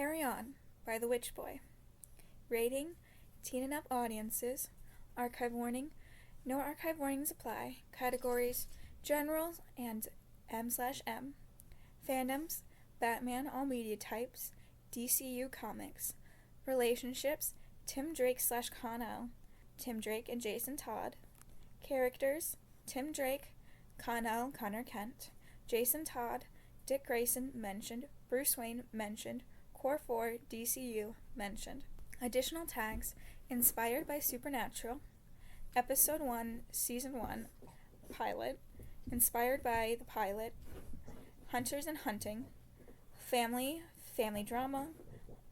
Carry On by TheWitchBoy. Rating, teen and up audiences. Archive warning, no archive warnings apply. Categories, general and M/M. Fandoms, Batman, all media types. DCU comics. Relationships, Tim Drake/Con-El, Tim Drake and Jason Todd. Characters, Tim Drake, Con-El, Connor Kent, Jason Todd, Dick Grayson mentioned, Bruce Wayne mentioned, Core 4, DCU mentioned. Additional tags, inspired by Supernatural, Episode 1, Season 1, Pilot, inspired by the pilot, Hunters and Hunting, Family drama,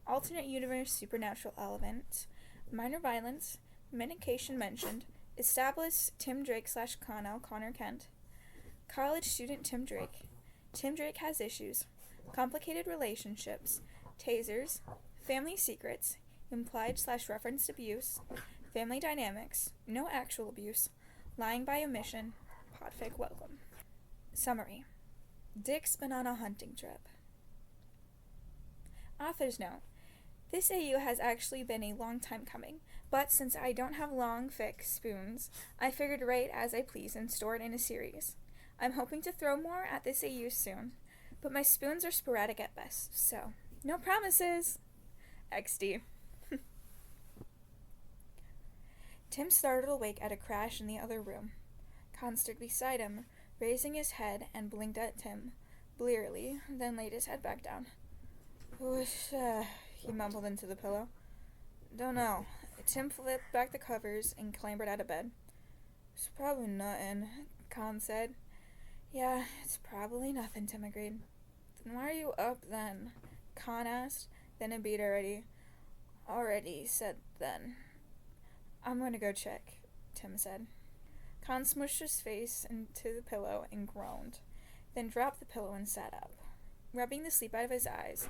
alternate universe supernatural element, minor violence, medication mentioned, established Tim Drake/Con-El, Connor Kent, college student Tim Drake has issues, complicated relationships, tasers, family secrets, implied/referenced abuse, family dynamics, no actual abuse, lying by omission, Podfic welcome. Summary. Dick's been on a hunting trip. Author's note. This AU has actually been a long time coming, but since I don't have long, thick spoons, I figured write as I please and store it in a series. I'm hoping to throw more at this AU soon, but my spoons are sporadic at best, so no promises! XD. Tim startled awake at a crash in the other room. Con stood beside him, raising his head and blinked at Tim, blearily, then laid his head back down. Whoosh, he mumbled into the pillow. Don't know. Tim flipped back the covers and clambered out of bed. It's probably nothing, Con said. Yeah, it's probably nothing, Tim agreed. Then why are you up then? Con asked. Then it beat already. Already, said then. I'm going to go check, Tim said. Con smushed his face into the pillow and groaned, then dropped the pillow and sat up, rubbing the sleep out of his eyes.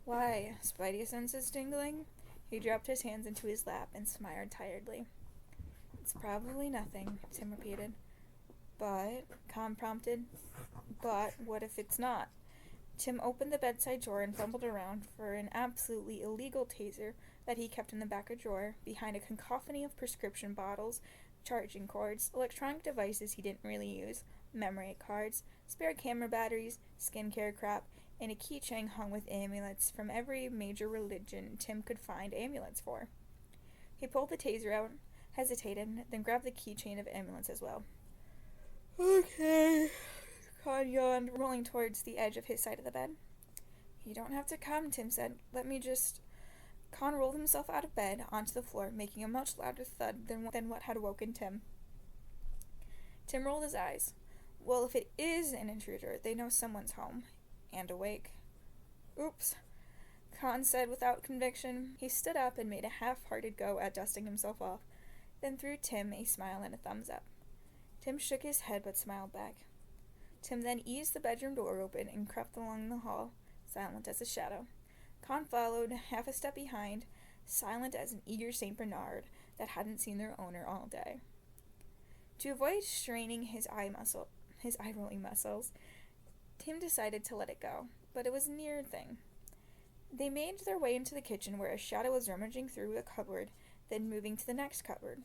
Why, Spidey senses tingling? He dropped his hands into his lap and smiled tiredly. It's probably nothing, Tim repeated. But, Con prompted. But what if it's not? Tim opened the bedside drawer and fumbled around for an absolutely illegal taser that he kept in the back of drawer behind a cacophony of prescription bottles, charging cords, electronic devices he didn't really use, memory cards, spare camera batteries, skincare crap, and a keychain hung with amulets from every major religion Tim could find amulets for. He pulled the taser out, hesitated, then grabbed the keychain of amulets as well. Okay, Con yawned, rolling towards the edge of his side of the bed. You don't have to come, Tim said. Let me just... Con rolled himself out of bed onto the floor, making a much louder thud than what had woken Tim. Tim rolled his eyes. Well, if it is an intruder, they know someone's home. And awake. Oops, Con said without conviction. He stood up and made a half-hearted go at dusting himself off, then threw Tim a smile and a thumbs up. Tim shook his head but smiled back. Tim then eased the bedroom door open and crept along the hall, silent as a shadow. Con followed, half a step behind, silent as an eager St. Bernard that hadn't seen their owner all day. To avoid straining his eye-rolling muscles, Tim decided to let it go, but it was a near thing. They made their way into the kitchen where a shadow was rummaging through a cupboard, then moving to the next cupboard.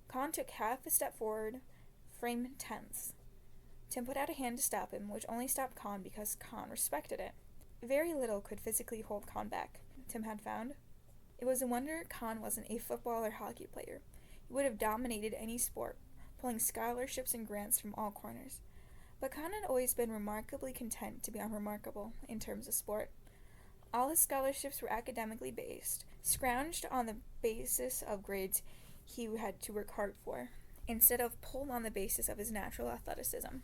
Con took half a step forward, frame tense. Tim put out a hand to stop him, which only stopped Con because Con respected it. Very little could physically hold Con back, Tim had found. It was a wonder Con wasn't a football or hockey player. He would have dominated any sport, pulling scholarships and grants from all corners. But Con had always been remarkably content to be unremarkable in terms of sport. All his scholarships were academically based, scrounged on the basis of grades he had to work hard for, instead of pulled on the basis of his natural athleticism.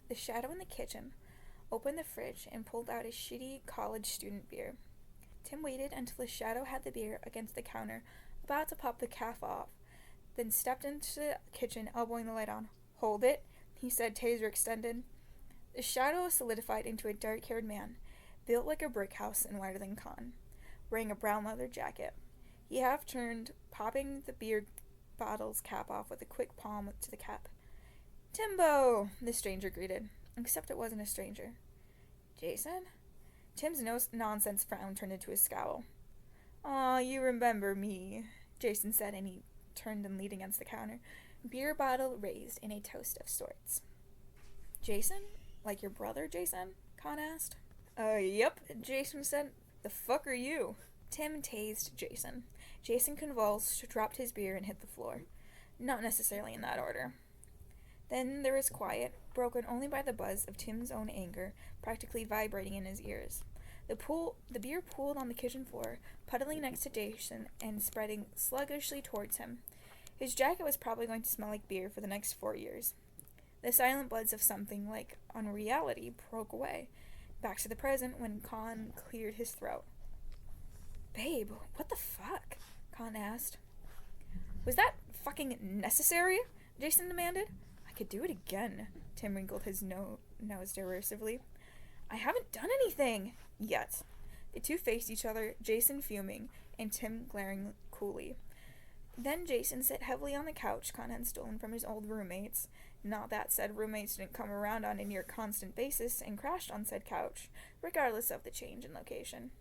The shadow in the kitchen opened the fridge and pulled out a shitty college student beer. Tim waited until the shadow had the beer against the counter, about to pop the cap off, then stepped into the kitchen, elbowing the light on. Hold it, he said, taser extended. The shadow solidified into a dark-haired man, built like a brick house and wider than Con, wearing a brown leather jacket. He half-turned, popping the beer bottle's cap off with a quick palm to the cap. Timbo, the stranger greeted, except it wasn't a stranger. Jason? Tim's no-nonsense frown turned into a scowl. "Aw, you remember me," Jason said, and he turned and leaned against the counter, beer bottle raised in a toast of sorts. "Jason? Like your brother, Jason?" Con asked. Yep," Jason said. "The fuck are you?" Tim tased Jason. Jason convulsed, dropped his beer, and hit the floor. Not necessarily in that order. Then there was quiet, broken only by the buzz of Tim's own anger, practically vibrating in his ears. The beer pooled on the kitchen floor, puddling next to Jason and spreading sluggishly towards him. His jacket was probably going to smell like beer for the next 4 years. The silent buzz of something like unreality broke away, back to the present when Con cleared his throat. "Babe, what the fuck?" Con asked. "Was that fucking necessary?" Jason demanded. "I could do it again." Tim wrinkled his nose derisively. "I haven't done anything yet." The two faced each other, Jason fuming and Tim glaring coolly. Then Jason sat heavily on the couch Con had stolen from his old roommates. Not that said roommates didn't come around on a near constant basis and crashed on said couch, regardless of the change in location.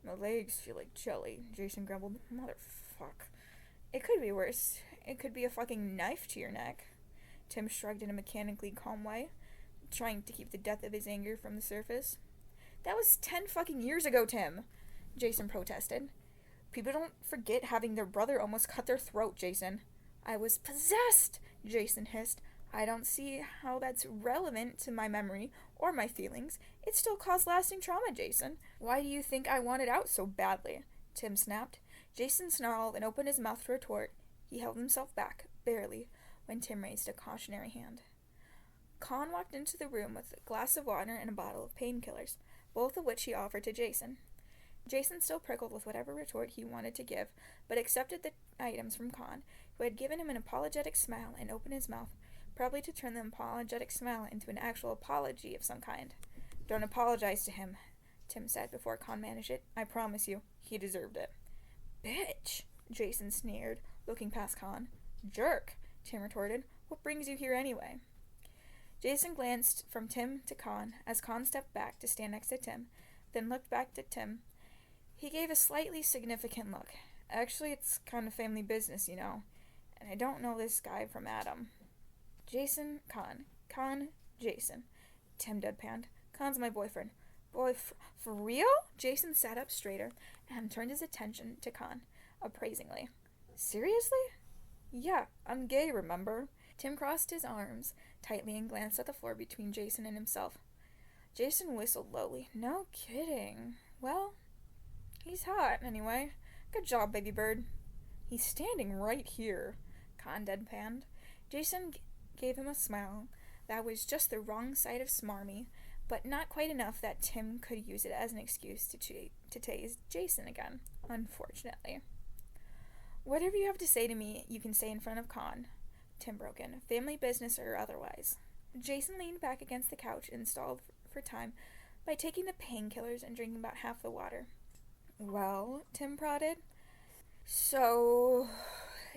"My legs feel like jelly," Jason grumbled. "Motherfuck. It could be worse. It could be a fucking knife to your neck." Tim shrugged in a mechanically calm way, trying to keep the depth of his anger from the surface. "That was 10 fucking years ago, Tim," Jason protested. "People don't forget having their brother almost cut their throat, Jason." "I was possessed," Jason hissed. "I don't see how that's relevant to my memory or my feelings. It still caused lasting trauma, Jason." "Why do you think I want it out so badly?" Tim snapped. Jason snarled and opened his mouth to retort. He held himself back, barely, when Tim raised a cautionary hand. Con walked into the room with a glass of water and a bottle of painkillers, both of which he offered to Jason. Jason still prickled with whatever retort he wanted to give, but accepted the items from Con, who had given him an apologetic smile and opened his mouth, probably to turn the apologetic smile into an actual apology of some kind. "Don't apologize to him," Tim said before Con managed it. "I promise you, he deserved it." "Bitch," Jason sneered, looking past Con. "Jerk," Tim retorted. "What brings you here anyway?" Jason glanced from Tim to Con as Con stepped back to stand next to Tim, then looked back to Tim. He gave a slightly significant look. "Actually, it's kind of family business, you know. And I don't know this guy from Adam." "Jason, Con. Con, Jason." Tim deadpanned. "Con's my boyfriend." For real?" Jason sat up straighter and turned his attention to Con, appraisingly. "Seriously?" "Yeah, I'm gay, remember?" Tim crossed his arms tightly and glanced at the floor between Jason and himself. Jason whistled lowly. "No kidding. Well, he's hot, anyway. Good job, baby bird." "He's standing right here," Con deadpanned. Jason gave him a smile that was just the wrong side of smarmy, but not quite enough that Tim could use it as an excuse to tase Jason again, unfortunately. "Whatever you have to say to me, you can say in front of Con," Tim broke in, family business or otherwise. Jason leaned back against the couch and stalled for time by taking the painkillers and drinking about half the water. "Well," Tim prodded. "So,"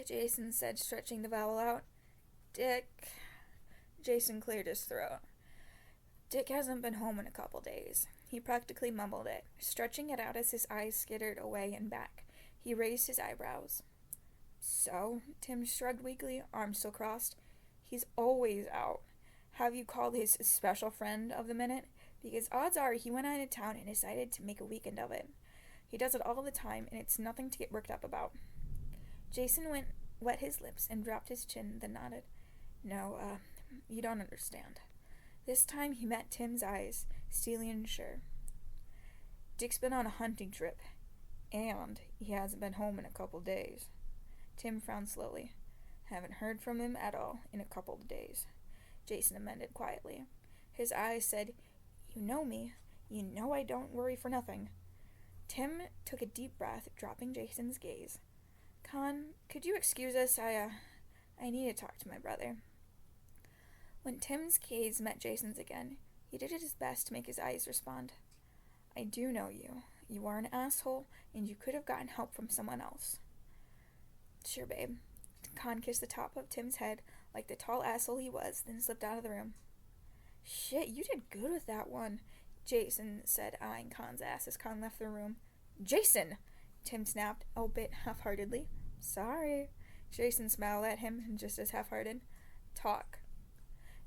Jason said, stretching the vowel out. "Dick." Jason cleared his throat. "Dick hasn't been home in a couple days." He practically mumbled it, stretching it out as his eyes skittered away and back. He raised his eyebrows. "So?" Tim shrugged weakly, arms still crossed. "He's always out. Have you called his special friend of the minute? Because odds are he went out of town and decided to make a weekend of it. He does it all the time, and it's nothing to get worked up about." Jason wet his lips and dropped his chin, then nodded. "No, you don't understand." This time he met Tim's eyes, steely and sure. "Dick's been on a hunting trip, and he hasn't been home in a couple days." Tim frowned slowly. "Haven't heard from him at all in a couple of days," Jason amended quietly. His eyes said, "You know me. You know I don't worry for nothing." Tim took a deep breath, dropping Jason's gaze. "Con, could you excuse us? I need to talk to my brother." When Tim's gaze met Jason's again, he did his best to make his eyes respond. "I do know you. You are an asshole, and you could have gotten help from someone else." "Sure, babe." Con kissed the top of Tim's head like the tall asshole he was, then slipped out of the room. "Shit, you did good with that one." Jason said, eyeing Khan's ass as Khan left the room. Jason! Tim snapped, albeit half-heartedly. Sorry. Jason smiled at him, just as half-hearted. Talk.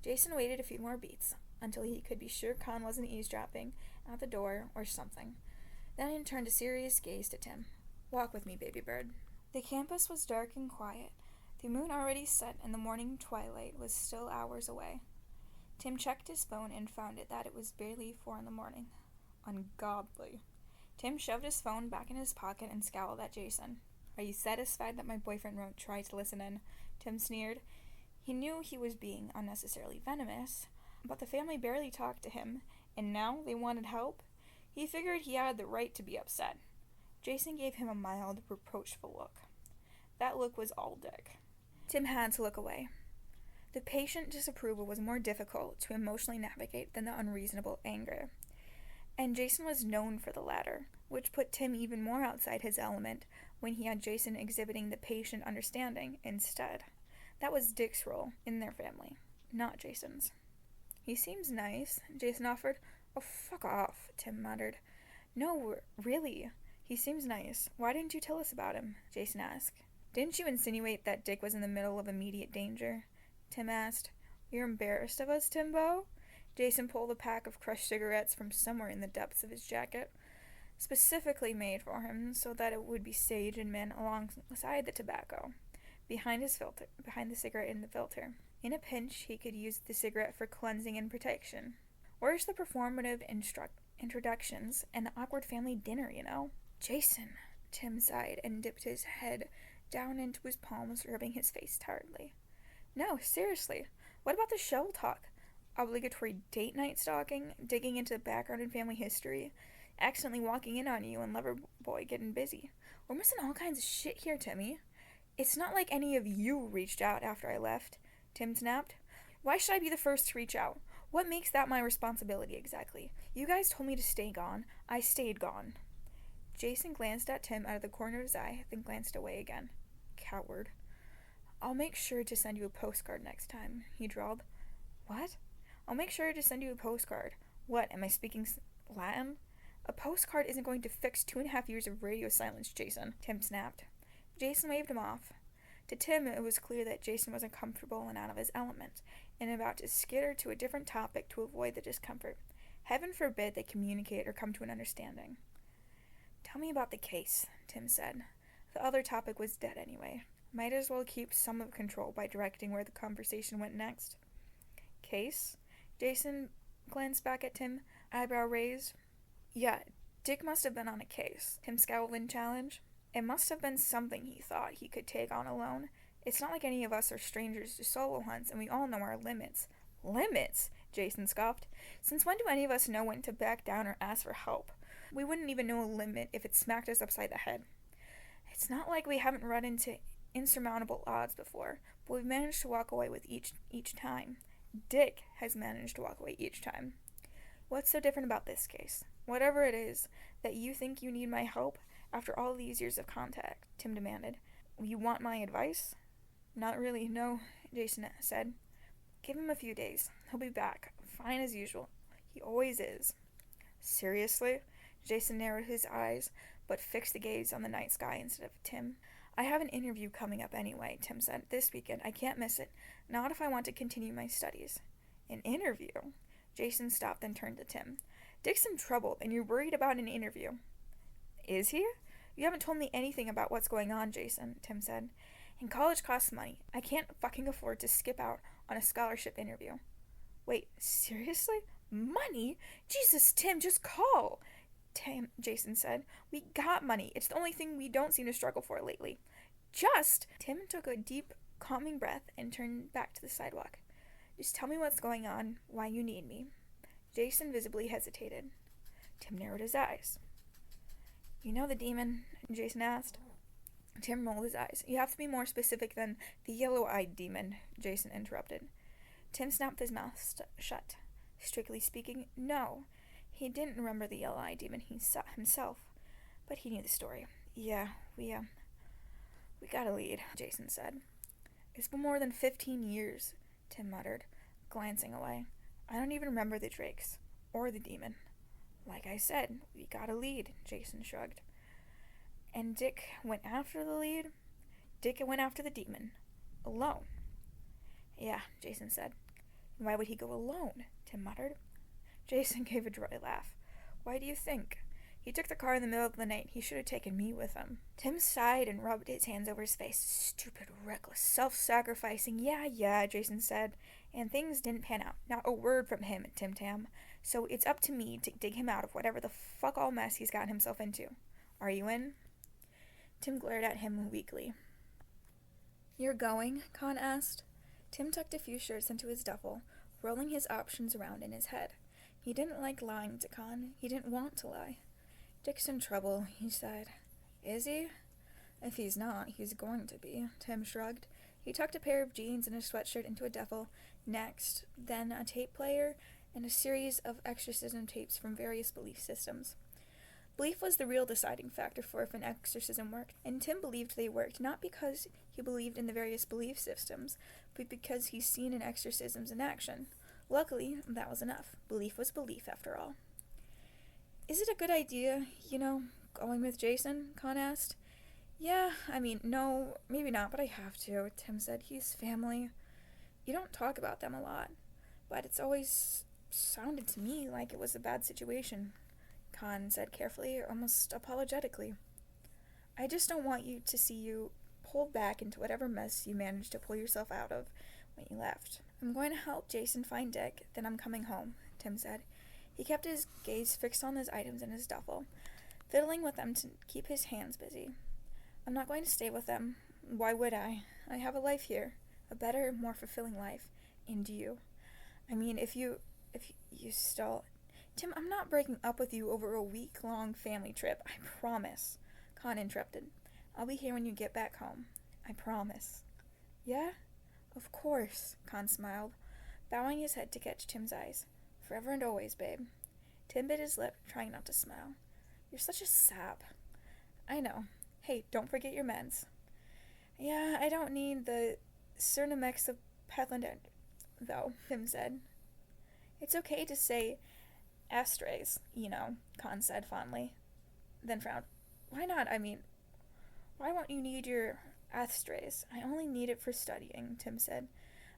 Jason waited a few more beats, until he could be sure Khan wasn't eavesdropping at the door or something. Then he turned a serious gaze to Tim. Walk with me, baby bird. The campus was dark and quiet. The moon already set and the morning twilight was still hours away. Tim checked his phone and found that it was barely 4 a.m. Ungodly. Tim shoved his phone back in his pocket and scowled at Jason. Are you satisfied that my boyfriend won't try to listen in? Tim sneered. He knew he was being unnecessarily venomous, but the family barely talked to him, and now they wanted help. He figured he had the right to be upset. Jason gave him a mild, reproachful look. That look was all Dick. Tim had to look away. The patient disapproval was more difficult to emotionally navigate than the unreasonable anger. And Jason was known for the latter, which put Tim even more outside his element when he had Jason exhibiting the patient understanding instead. That was Dick's role in their family, not Jason's. He seems nice, Jason offered. Oh, fuck off, Tim muttered. No, really. He seems nice. Why didn't you tell us about him? Jason asked. Didn't you insinuate that Dick was in the middle of immediate danger? Tim asked. You're embarrassed of us, Timbo? Jason pulled a pack of crushed cigarettes from somewhere in the depths of his jacket, specifically made for him so that it would be sage and mint alongside the tobacco, behind the cigarette in the filter. In a pinch, he could use the cigarette for cleansing and protection. Where's the performative introductions and the awkward family dinner, you know? Jason, Tim sighed and dipped his head down into his palms, rubbing his face tiredly. No, seriously, what about the show talk? Obligatory date night stalking, digging into the background and family history, accidentally walking in on you and lover boy getting busy. We're missing all kinds of shit here, Timmy. It's not like any of you reached out after I left, Tim snapped. Why should I be the first to reach out? What makes that my responsibility exactly? You guys told me to stay gone. I stayed gone. Jason glanced at Tim out of the corner of his eye, then glanced away again. Coward. I'll make sure to send you a postcard next time, he drawled. What? I'll make sure to send you a postcard. What, am I speaking Latin? A postcard isn't going to fix 2.5 years of radio silence, Jason, Tim snapped. Jason waved him off. To Tim, it was clear that Jason was uncomfortable and out of his element, and about to skitter to a different topic to avoid the discomfort. Heaven forbid they communicate or come to an understanding. Tell me about the case, Tim said. The other topic was dead anyway. Might as well keep some of control by directing where the conversation went next. Case? Jason glanced back at Tim, eyebrow raised. Yeah, Dick must have been on a case, Tim scowled in challenge. It must have been something he thought he could take on alone. It's not like any of us are strangers to solo hunts, and we all know our limits. Limits? Jason scoffed. Since when do any of us know when to back down or ask for help? We wouldn't even know a limit if it smacked us upside the head. It's not like we haven't run into insurmountable odds before, but we've managed to walk away with each time. Dick has managed to walk away each time. What's so different about this case? Whatever it is that you think you need my help after all these years of contact, Tim demanded. You want my advice? Not really, no, Jason said. Give him a few days. He'll be back, fine as usual. He always is. Seriously? Jason narrowed his eyes, but fixed the gaze on the night sky instead of Tim. I have an interview coming up anyway, Tim said, this weekend. I can't miss it. Not if I want to continue my studies. An interview? Jason stopped and turned to Tim. Dick's in trouble, and you're worried about an interview. Is he? You haven't told me anything about what's going on, Jason, Tim said. And college costs money. I can't fucking afford to skip out on a scholarship interview. Wait, seriously? Money? Jesus, Tim, just call! Jason said. We got money. It's the only thing we don't seem to struggle for lately. Just! Tim took a deep, calming breath and turned back to the sidewalk. Just tell me what's going on, why you need me. Jason visibly hesitated. Tim narrowed his eyes. You know the demon? Jason asked. Tim rolled his eyes. You have to be more specific than the yellow-eyed demon, Jason interrupted. Tim snapped his mouth shut. Strictly speaking, no. He didn't remember the yellow-eyed demon himself, but he knew the story. Yeah, we got a lead, Jason said. It's been more than 15 years, Tim muttered, glancing away. I don't even remember the Drakes, or the demon. Like I said, we got a lead, Jason shrugged. And Dick went after the lead? Dick went after the demon. Alone. Yeah, Jason said. Why would he go alone? Tim muttered. Jason gave a dry laugh. Why do you think? He took the car in the middle of the night. He should have taken me with him. Tim sighed and rubbed his hands over his face. Stupid, reckless, self-sacrificing. Yeah, Jason said. And things didn't pan out. Not a word from him, Tim Tam. So it's up to me to dig him out of whatever the fuck all mess he's gotten himself into. Are you in? Tim glared at him weakly. You're going? Khan asked. Tim tucked a few shirts into his duffel, rolling his options around in his head. He didn't like lying to Khan. He didn't want to lie. Dick's in trouble, he said. Is he? If he's not, he's going to be, Tim shrugged. He tucked a pair of jeans and a sweatshirt into a duffel, next, then a tape player, and a series of exorcism tapes from various belief systems. Belief was the real deciding factor for if an exorcism worked, and Tim believed they worked, not because he believed in the various belief systems, but because he's seen an exorcisms in action. Luckily, that was enough. Belief was belief, after all. Is it a good idea, going with Jason? Khan asked. Yeah, no, maybe not, but I have to, Tim said. He's family. You don't talk about them a lot, but it's always sounded to me like it was a bad situation, Khan said carefully, almost apologetically. I just don't want you to see you pulled back into whatever mess you managed to pull yourself out of when you left. I'm going to help Jason find Dick, then I'm coming home, Tim said. He kept his gaze fixed on those items in his duffel, fiddling with them to keep his hands busy. I'm not going to stay with them. Why would I? I have a life here. A better, more fulfilling life. And you. If you still... Tim, I'm not breaking up with you over a week-long family trip. I promise. Khan interrupted. I'll be here when you get back home. I promise. Yeah? Of course, Khan smiled, bowing his head to catch Tim's eyes. Forever and always, babe. Tim bit his lip, trying not to smile. You're such a sap. I know. Hey, don't forget your meds. Yeah, I don't need the Cernamex of Petland, though, Tim said. It's okay to say Astrays, Khan said fondly. Then frowned. Why not? Why won't you need your Astrays? I only need it for studying, Tim said.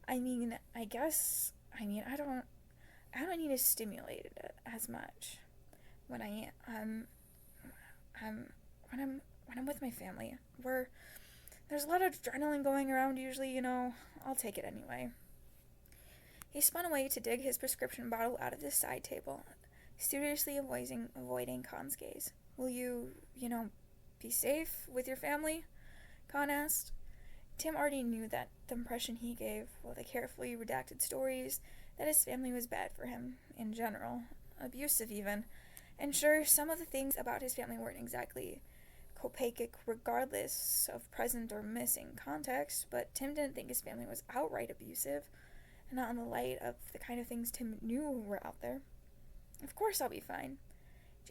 I don't need to stimulate it as much when I'm with my family. There's a lot of adrenaline going around usually, I'll take it anyway. He spun away to dig his prescription bottle out of the side table, studiously avoiding Khan's gaze. Will you, be safe with your family? Khan asked. Tim already knew that the impression he gave, with the carefully redacted stories, that his family was bad for him, in general, abusive even, and sure, some of the things about his family weren't exactly copacetic regardless of present or missing context, but Tim didn't think his family was outright abusive, and not in the light of the kind of things Tim knew were out there. Of course I'll be fine.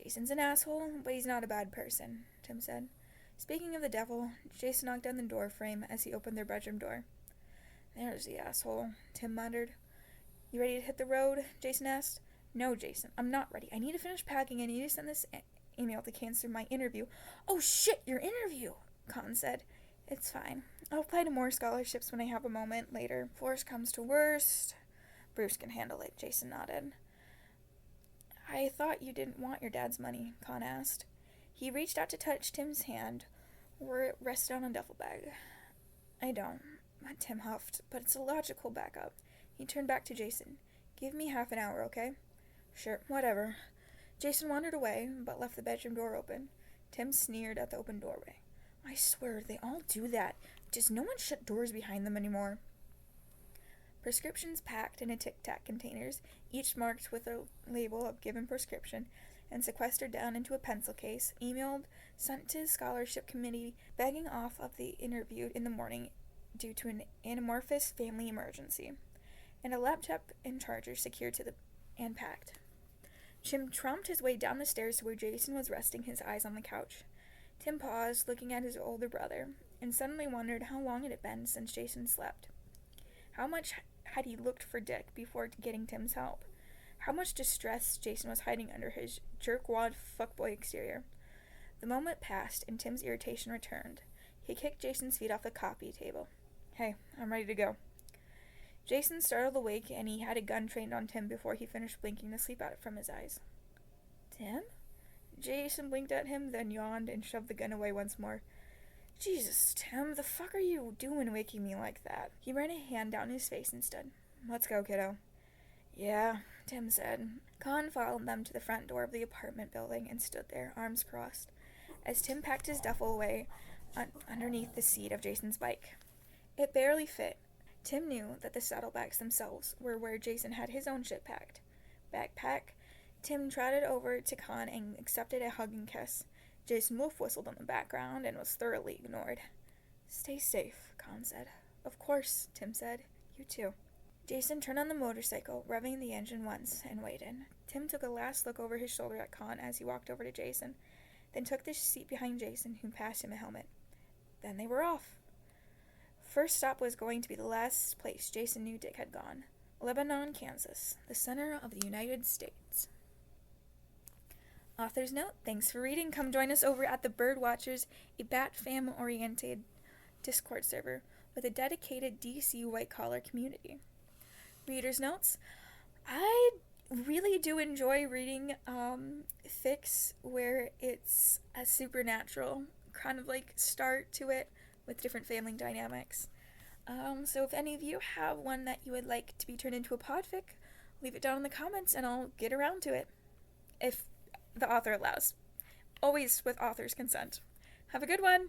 Jason's an asshole, but he's not a bad person, Tim said. Speaking of the devil, Jason knocked on the door frame as he opened their bedroom door. There's the asshole, Tim muttered. You ready to hit the road? Jason asked. No, Jason, I'm not ready. I need to finish packing. I need to send this email to cancel my interview. Oh shit, your interview, Khan said. It's fine. I'll apply to more scholarships when I have a moment later. If worst comes to worst, Bruce can handle it, Jason nodded. I thought you didn't want your dad's money, Khan asked. He reached out to touch Tim's hand, where it rested on a duffel bag. I don't, Tim huffed, but it's a logical backup. He turned back to Jason. Give me half an hour, okay? Sure, whatever. Jason wandered away, but left the bedroom door open. Tim sneered at the open doorway. I swear, they all do that. Does no one shut doors behind them anymore? Prescriptions packed in a Tic-Tac containers, each marked with a label of given prescription, and sequestered down into a pencil case, emailed, sent to the scholarship committee, begging off of the interview in the morning due to an amorphous family emergency, and a laptop and charger secured and packed. Tim tromped his way down the stairs to where Jason was resting his eyes on the couch. Tim paused, looking at his older brother, and suddenly wondered how long it had been since Jason slept. How much had he looked for Dick before getting Tim's help? how much distress Jason was hiding under his jerkwad fuckboy exterior. The moment passed, and Tim's irritation returned. He kicked Jason's feet off the coffee table. Hey, I'm ready to go. Jason startled awake, and he had a gun trained on Tim before he finished blinking the sleep out from his eyes. Tim? Jason blinked at him, then yawned and shoved the gun away once more. Jesus, Tim, the fuck are you doing waking me like that? He ran a hand down his face and stood. Let's go, kiddo. Yeah, Tim said. Con followed them to the front door of the apartment building and stood there, arms crossed, as Tim packed his duffel away underneath the seat of Jason's bike. It barely fit. Tim knew that the saddlebags themselves were where Jason had his own shit packed. Backpack. Tim trotted over to Con and accepted a hug and kiss. Jason wolf whistled in the background and was thoroughly ignored. Stay safe, Con said. Of course, Tim said. You too. Jason turned on the motorcycle, revving the engine once, and waited. Tim took a last look over his shoulder at Con as he walked over to Jason, then took the seat behind Jason, who passed him a helmet. Then they were off. First stop was going to be the last place Jason knew Dick had gone. Lebanon, Kansas, the center of the United States. Author's note, thanks for reading. Come join us over at the Birdwatchers, a Bat Fam-oriented Discord server with a dedicated DC white-collar community. Reader's notes, I really do enjoy reading fics where it's a supernatural kind of like start to it with different family dynamics. So if any of you have one that you would like to be turned into a podfic, leave it down in the comments and I'll get around to it. If the author allows. Always with author's consent. Have a good one!